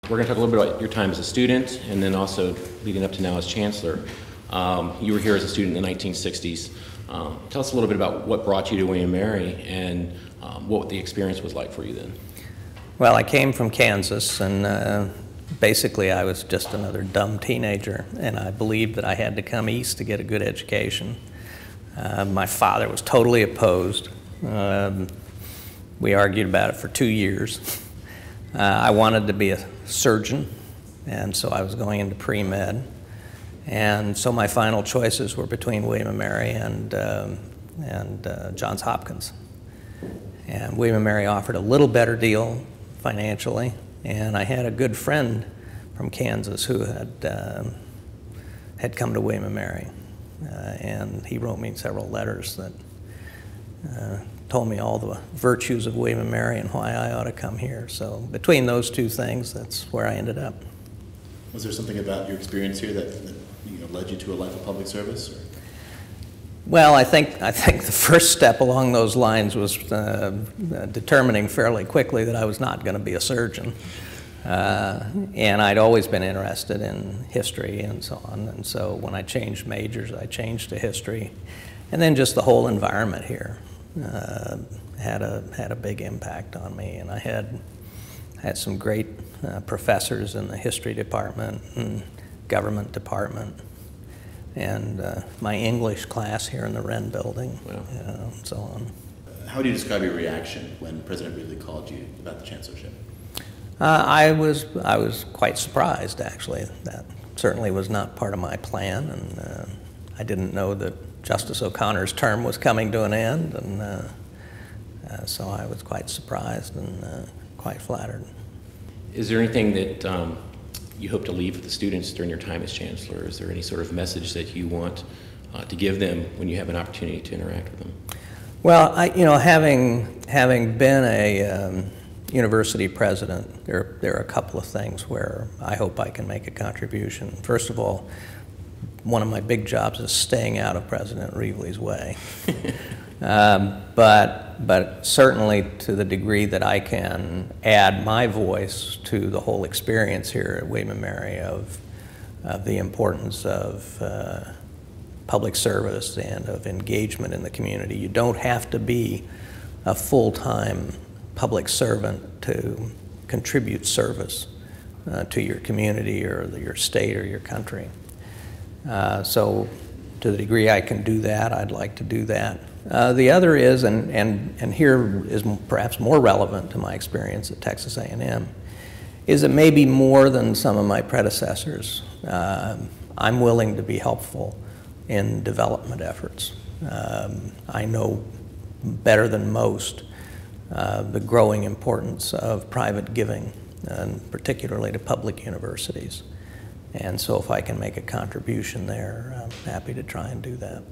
We're going to talk a little bit about your time as a student and then also leading up to now as chancellor. You were here as a student in the 1960s. Tell us a little bit about what brought you to William & Mary and what the experience was like for you then. Well, I came from Kansas, and basically I was just another dumb teenager, and I believed that I had to come east to get a good education. My father was totally opposed. We argued about it for 2 years. I wanted to be a surgeon, and so I was going into pre-med. And so my final choices were between William & Mary and Johns Hopkins. And William & Mary offered a little better deal financially, and I had a good friend from Kansas who had come to William & Mary. And he wrote me several letters that told me all the virtues of William & Mary and why I ought to come here. So between those two things, that's where I ended up. Was there something about your experience here that led you to a life of public service? Or? Well, I think the first step along those lines was determining fairly quickly that I was not going to be a surgeon. And I'd always been interested in history and so on. And so when I changed majors, I changed to history. And then just the whole environment here had a big impact on me. And I had some great professors in the history department and government department. And my English class here in the Wren building, wow. And so on. How would you describe your reaction when President Ridley called you about the chancellorship? I was quite surprised, actually. That certainly was not part of my plan, and I didn't know that Justice O'Connor's term was coming to an end, and so I was quite surprised and quite flattered. Is there anything that you hope to leave with the students during your time as chancellor? Is there any sort of message that you want to give them when you have an opportunity to interact with them? Well, having been a university president, there are a couple of things where I hope I can make a contribution. First of all, one of my big jobs is staying out of President Reevely's way. But certainly to the degree that I can add my voice to the whole experience here at William & Mary of the importance of public service and of engagement in the community. You don't have to be a full-time public servant to contribute service to your community or your state or your country. So to the degree I can do that, I'd like to do that. The other is, and here is perhaps more relevant to my experience at Texas A&M, is that maybe more than some of my predecessors, I'm willing to be helpful in development efforts. I know better than most the growing importance of private giving, and particularly to public universities. And so if I can make a contribution there, I'm happy to try and do that.